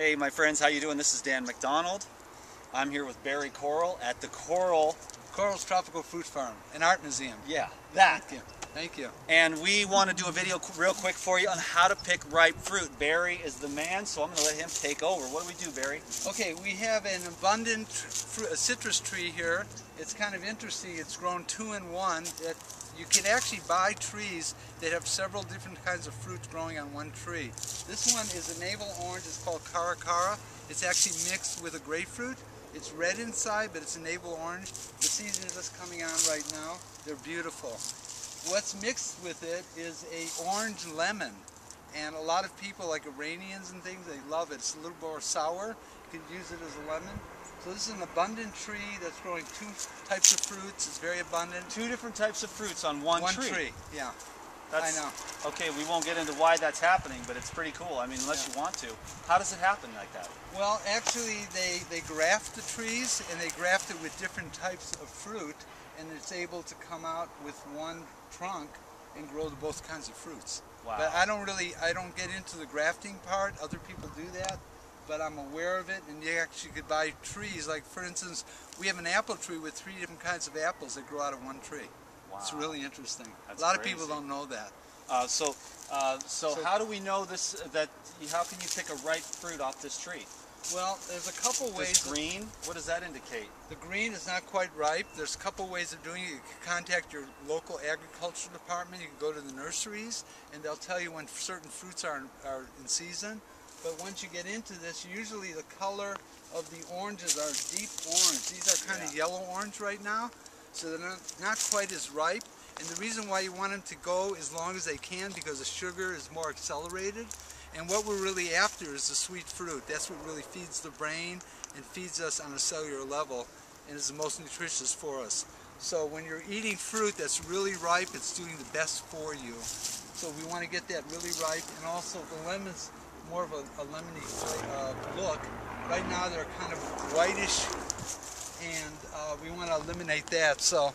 Hey my friends, how you doing? This is Dan McDonald. I'm here with Barry Coral at the Koral's Tropical Fruit Farm, an art museum. Yeah, that. Thank you. And we want to do a video real quick for you on how to pick ripe fruit. Barry is the man, so I'm going to let him take over. What do we do, Barry? Okay, we have an abundant citrus tree here. It's kind of interesting. It's grown 2 in 1. You can actually buy trees that have several different kinds of fruits growing on one tree. This one is a navel orange. It's called KORAL. It's actually mixed with a grapefruit. It's red inside, but it's a navel orange. The season is just coming on right now. They're beautiful. What's mixed with it is a orange lemon, and a lot of people, like Iranians and things, they love it. It's a little more sour. You can use it as a lemon. So this is an abundant tree that's growing 2 types of fruits. It's very abundant. 2 different types of fruits on one tree. One tree, yeah. I know. Okay, we won't get into why that's happening, but it's pretty cool. I mean, unless you want to. How does it happen like that? Well, actually, they graft the trees, and they graft it with different types of fruit, and it's able to come out with one trunk and grow both kinds of fruits. Wow. But I don't get into the grafting part. Other people do that, but I'm aware of it, and you actually could buy trees. Like, for instance, we have an apple tree with 3 different kinds of apples that grow out of one tree. Wow. It's really interesting. That's a lot crazy. of people don't know that. So how do we know this? How can you pick a ripe fruit off this tree? Well, there's a couple ways. This green, what does that indicate? The green is not quite ripe. There's a couple ways of doing it. You can contact your local agriculture department. You can go to the nurseries, and they'll tell you when certain fruits are in season. But once you get into this, usually the color of the oranges are deep orange. These are kind of yellow orange right now, so they're not quite as ripe. And the reason why you want them to go as long as they can, because the sugar is more accelerated. And what we're really after is the sweet fruit. That's what really feeds the brain and feeds us on a cellular level, and is the most nutritious for us. So when you're eating fruit that's really ripe, it's doing the best for you. So we want to get that really ripe, and also the lemon's more of a lemony look. Right now they're kind of whitish, and we want to eliminate that. So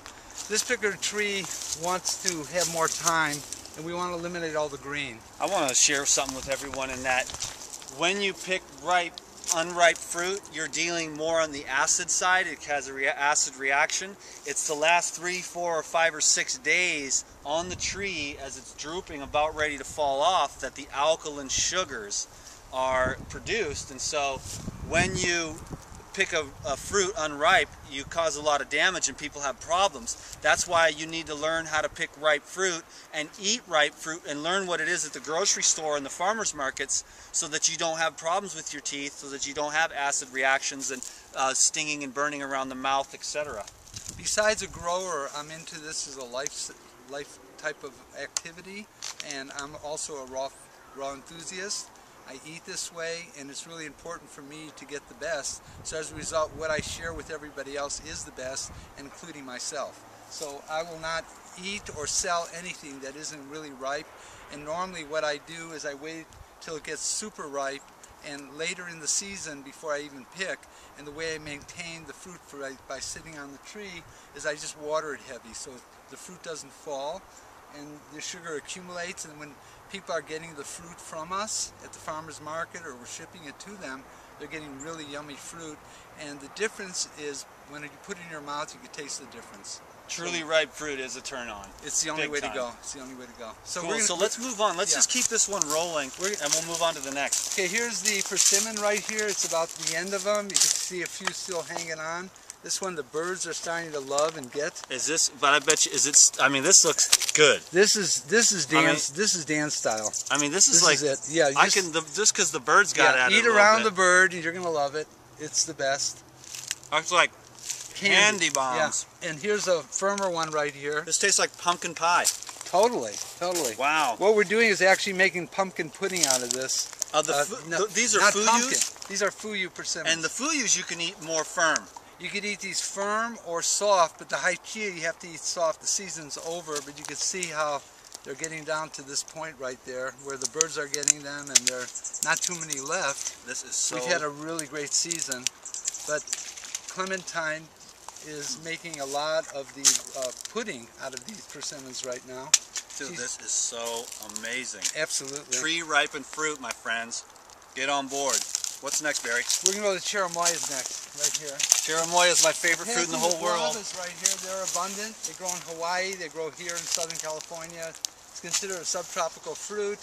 this particular tree wants to have more time, and we want to eliminate all the green. I want to share something with everyone in that when you pick unripe fruit, you're dealing more on the acid side. It has an acid reaction. It's the last 3, 4, or 5, or 6 days on the tree as it's drooping, about ready to fall off, that the alkaline sugars are produced. And so when you pick a fruit unripe, you cause a lot of damage and people have problems. That's why you need to learn how to pick ripe fruit and eat ripe fruit and learn what it is at the grocery store and the farmers markets, so that you don't have problems with your teeth, so that you don't have acid reactions and stinging and burning around the mouth, etc. Besides a grower, I'm into this as a life type of activity, and I'm also a raw enthusiast. I eat this way, and it's really important for me to get the best. So as a result, what I share with everybody else is the best, including myself. So I will not eat or sell anything that isn't really ripe. And normally what I do is I wait till it gets super ripe, and later in the season, before I even pick. And the way I maintain the fruit by sitting on the tree is I just water it heavy, so the fruit doesn't fall and the sugar accumulates. And when people are getting the fruit from us at the farmer's market, or we're shipping it to them, they're getting really yummy fruit. And the difference is, when you put it in your mouth, you can taste the difference. Truly ripe fruit is a turn on. It's the only way to go. It's the only way to go. So cool. So let's move on. Let's just keep this one rolling, and we'll move on to the next. Okay, here's the persimmon right here. It's about the end of them. You can see a few still hanging on. This one the birds are starting to love and get. Is this? But I bet you, is it? I mean, this looks good. This is Dan's. This is Dan's style. I mean, this is like it. Yeah, just because the birds got at it. Eat around the bird, and you're gonna love it. It's the best. It's like candy bombs. Yeah. And here's a firmer one right here. This tastes like pumpkin pie. Totally, totally. Wow. What we're doing is actually making pumpkin pudding out of this. These are not fuyus? Pumpkin. These are fuyu persimmons. And the fuyus you can eat more firm. You could eat these firm or soft, but the high chia you have to eat soft. The season's over, but you can see how they're getting down to this point right there, where the birds are getting them, and there are not too many left. This is so... We've had a really great season, but Clementine is making a lot of the pudding out of these persimmons right now. Dude, this is so amazing. Absolutely. Tree ripened fruit, my friends. Get on board. What's next, Barry? We're going to go to cherimoyas next, right here. Cherimoya is my favorite fruit in the whole world. Guavas right here, they're abundant. They grow in Hawaii, they grow here in Southern California. It's considered a subtropical fruit.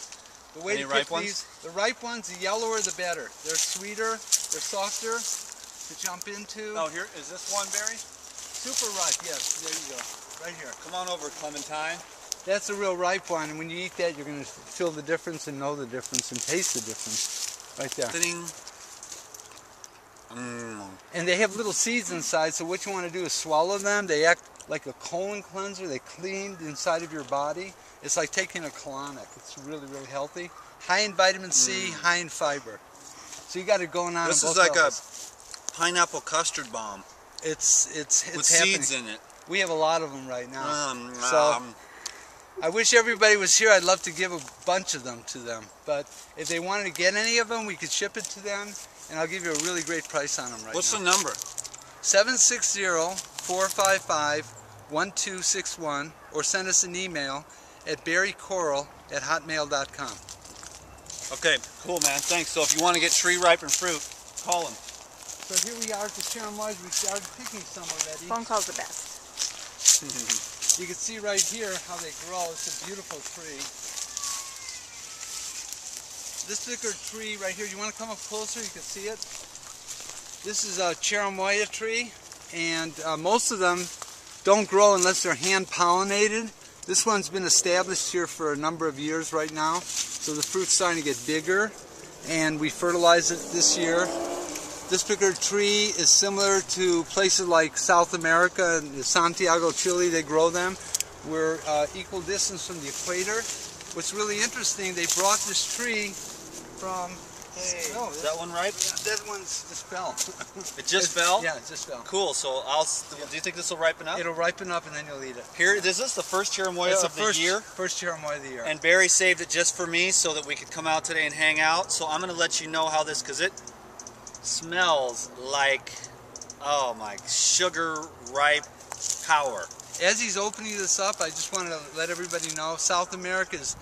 The way Any to ripe pick these, the ripe ones, the yellower the better. They're sweeter, they're softer to jump into. Oh, here, is this one, Barry? Super ripe, yes, there you go, right here. Come on over, Clementine. That's a real ripe one, and when you eat that, you're going to feel the difference and know the difference and taste the difference. Right there. Ding. And they have little seeds inside, so what you want to do is swallow them. They act like a colon cleanser. They clean the inside of your body. It's like taking a colonic. It's really, really healthy. High in vitamin C, high in fiber. So you got it going on. This in is both like levels. a pineapple custard bomb. It's with happening. seeds in it. We have a lot of them right now. So I wish everybody was here. I'd love to give a bunch of them to them. But if they wanted to get any of them, we could ship it to them. And I'll give you a really great price on them right What's now. the number? 760-455-1261 or send us an email at barrykoral@hotmail.com. Okay, cool, man. Thanks. So if you want to get tree ripened fruit, call him. So here we are at the cherimoyas. We started picking some already. Phone call's the best. You can see right here how they grow. It's a beautiful tree. This particular tree right here, you want to come up closer, you can see it. This is a cherimoya tree, and most of them don't grow unless they're hand pollinated. This one's been established here for a number of years right now, so the fruit's starting to get bigger, and we fertilize it this year. This particular tree is similar to places like South America and Santiago, Chile. They grow them. We're equal distance from the equator. What's really interesting, they brought this tree from... Hey, is that one ripe? Yeah, that one's just fell. It just fell? Yeah, it just fell. Cool. So do you think this will ripen up? It'll ripen up and then you'll eat it. Here, is this the first cherimoya of the year? First cherimoya of the year. And Barry saved it just for me so that we could come out today and hang out. So I'm going to let you know how this, because it smells like, oh my, sugar ripe power. As he's opening this up, I just want to let everybody know South America is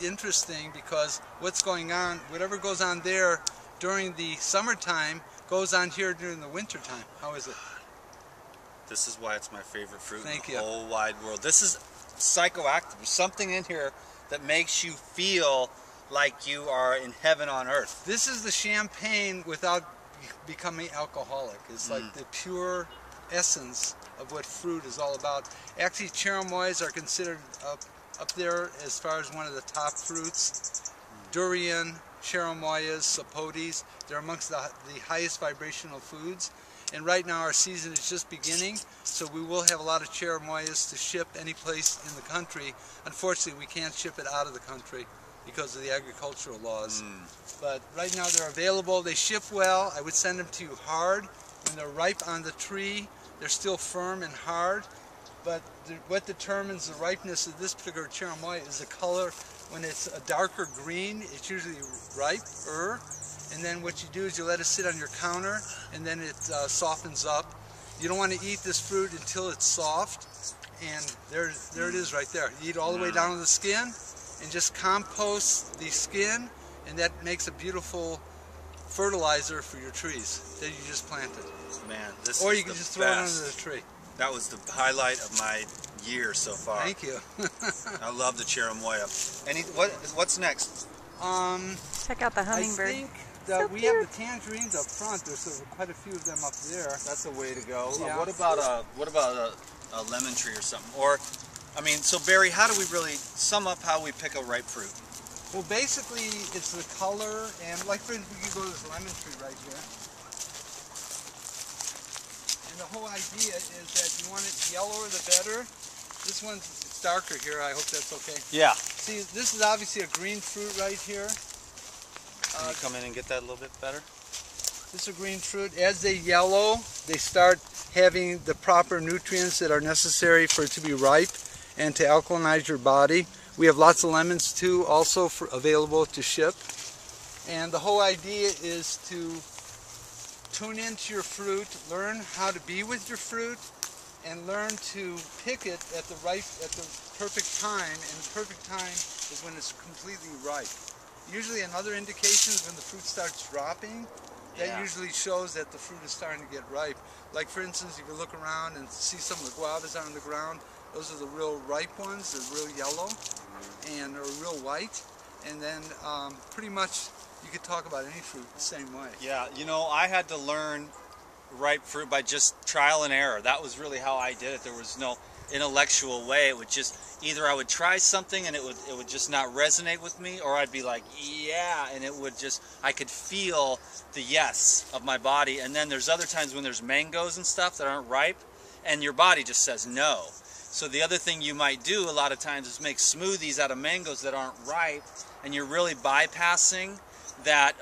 interesting because what's going on, whatever goes on there during the summertime goes on here during the wintertime. How is it? This is why it's my favorite fruit in the you. whole wide world. This is psychoactive. There's something in here that makes you feel like you are in heaven on earth. This is the champagne without becoming alcoholic. It's like the pure essence of what fruit is all about. Actually, cherimoyas are considered up there as far as one of the top fruits. Durian, cherimoyas, sapotes, they're amongst the highest vibrational foods. And right now our season is just beginning, so we will have a lot of cherimoyas to ship any place in the country. Unfortunately, we can't ship it out of the country because of the agricultural laws. But right now they're available. They ship well. I would send them to you hard. When they're ripe on the tree, they're still firm and hard. But what determines the ripeness of this particular cherimoya is the color. When it's a darker green, it's usually riper. And then what you do is you let it sit on your counter, and then it softens up. You don't want to eat this fruit until it's soft. And there it is right there. You eat all the way down to the skin, and just compost the skin, and that makes a beautiful fertilizer for your trees that you just planted. Man, this or is you can the just throw it best. under the tree. That was the highlight of my year so far. Thank you. I love the cherimoya. What's next? Check out the hummingbird. I think So we have the tangerines up front. There's quite a few of them up there. That's a way to go. Yeah. What about a lemon tree or something? Or, I mean, so Barry, how do we really sum up how we pick a ripe fruit? Well, basically, it's the color, and like for instance, we could go to this lemon tree right here. And the whole idea is that you want it yellower the better. This one's darker here. I hope that's okay. Yeah. See, this is obviously a green fruit right here. Can you come in and get that a little bit better? This is a green fruit. As they yellow, they start having the proper nutrients that are necessary for it to be ripe and to alkalinize your body. We have lots of lemons too, also available to ship. And the whole idea is to tune into your fruit, learn how to be with your fruit, and learn to pick it at the perfect time. And the perfect time is when it's completely ripe. Usually another indication is when the fruit starts dropping. that usually shows that the fruit is starting to get ripe. Like for instance, if you look around and see some of the guavas on the ground, those are the real ripe ones. They're real yellow and they're real white. And then pretty much you could talk about any fruit the same way. Yeah, you know, I had to learn ripe fruit by just trial and error. That was really how I did it. There was no intellectual way. It would just, either I would try something and it would just not resonate with me, or I'd be like, yeah, and it would just, I could feel the yes of my body. And then there's other times when there's mangoes and stuff that aren't ripe and your body just says no. So the other thing you might do a lot of times is make smoothies out of mangoes that aren't ripe, and you're really bypassing that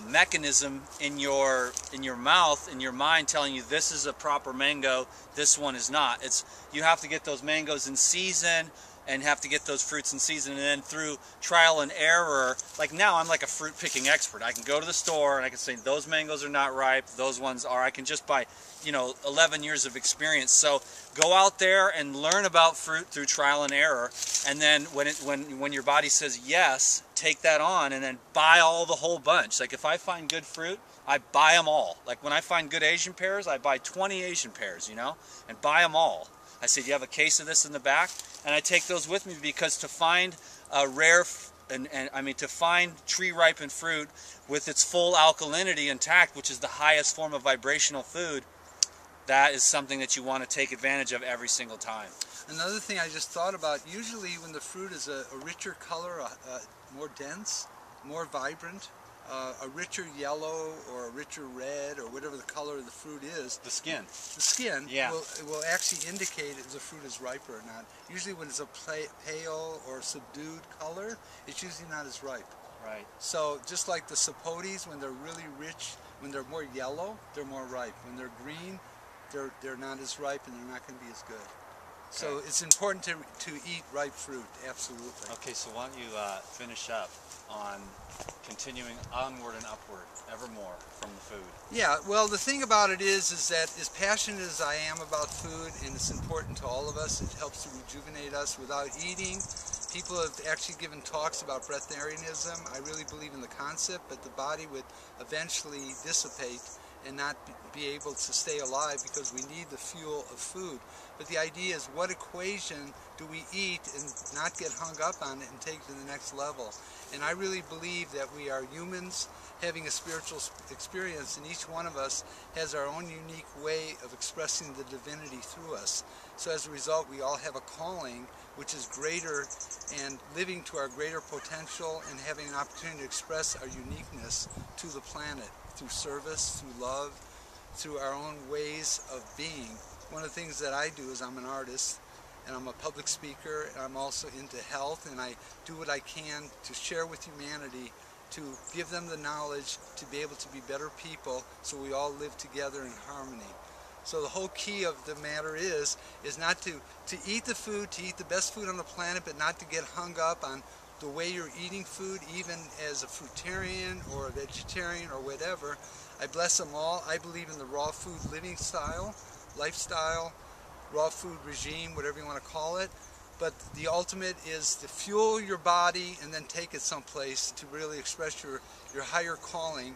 mechanism in your mouth, in your mind, telling you this is a proper mango, this one is not. You have to get those mangoes in season and have to get those fruits in season, and then through trial and error, like now I'm like a fruit picking expert. I can go to the store and I can say those mangoes are not ripe, those ones are. I can just by 11 years of experience. So go out there and learn about fruit through trial and error, and then when your body says yes, take that on and then buy all the whole bunch. Like if I find good fruit, I buy them all. Like when I find good Asian pears, I buy 20 Asian pears, and buy them all. I said, you have a case of this in the back? And I take those with me, because to find a rare, to find tree ripened fruit with its full alkalinity intact, which is the highest form of vibrational food, that is something that you want to take advantage of every single time. Another thing I just thought about, usually when the fruit is a richer color, more dense, more vibrant, a richer yellow or a richer red or whatever the color of the fruit is. The skin. The skin yeah. will actually indicate if the fruit is ripe or not. Usually when it's a pale or subdued color, it's usually not as ripe. Right. So just like the sapotes, when they're really rich, when they're more yellow, they're more ripe. When they're green, they're not as ripe and they're not going to be as good. Okay. So it's important to eat ripe fruit, absolutely. Okay, so why don't you finish up on continuing onward and upward evermore from the food? Yeah, well, the thing about it is that as passionate as I am about food, and it's important to all of us, it helps to rejuvenate us. Without eating, people have actually given talks about breatharianism. I really believe in the concept, but the body would eventually dissipate and not be able to stay alive, because we need the fuel of food. But the idea is, what equation do we eat and not get hung up on it and take it to the next level? And I really believe that we are humans having a spiritual experience, and each one of us has our own unique way of expressing the divinity through us. So as a result, we all have a calling which is greater, and living to our greater potential and having an opportunity to express our uniqueness to the planet through service, through love, through our own ways of being. One of the things that I do is I'm an artist, and I'm a public speaker, and I'm also into health, and I do what I can to share with humanity, to give them the knowledge to be able to be better people, so we all live together in harmony. So the whole key of the matter is not to eat the food, to eat the best food on the planet, but not to get hung up on the way you're eating food, even as a fruitarian or a vegetarian or whatever. I bless them all. I believe in the raw food living style, lifestyle, raw food regime, whatever you want to call it. But the ultimate is to fuel your body and then take it someplace to really express your higher calling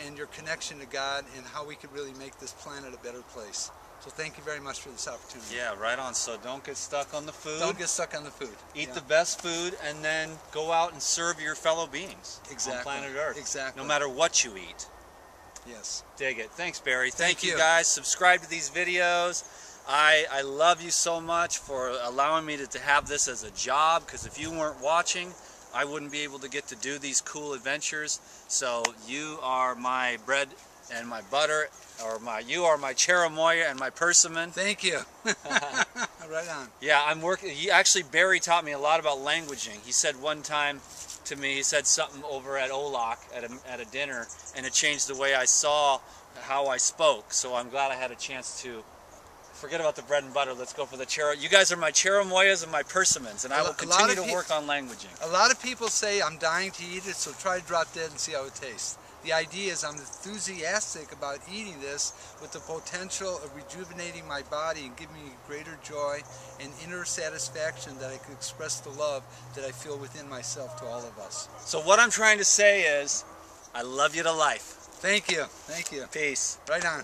and your connection to God, and how we could really make this planet a better place. So thank you very much for this opportunity. Yeah, right on. So don't get stuck on the food. Don't get stuck on the food. Eat the best food, and then go out and serve your fellow beings on planet Earth. Exactly. No matter what you eat. Yes. Dig it. Thanks, Barry. Thank you. Guys. Subscribe to these videos. I love you so much for allowing me to have this as a job, because if you weren't watching, I wouldn't be able to get to do these cool adventures. So you are my bread and my butter, or you are my cherimoya and my persimmon. Thank you. Right on. Yeah, I'm working. Actually, Barry taught me a lot about languaging. He said one time to me, he said something over at Olak at a dinner, and it changed the way I saw how I spoke. So I'm glad I had a chance to forget about the bread and butter. Let's go for the cherimoya. You guys are my cherimoyas and my persimmons, and I will continue to work on languaging. A lot of people say I'm dying to eat it, so try to drop dead and see how it tastes. The idea is I'm enthusiastic about eating this with the potential of rejuvenating my body and giving me greater joy and inner satisfaction that I can express the love that I feel within myself to all of us. So what I'm trying to say is, I love you to life. Thank you. Thank you. Peace. Right on.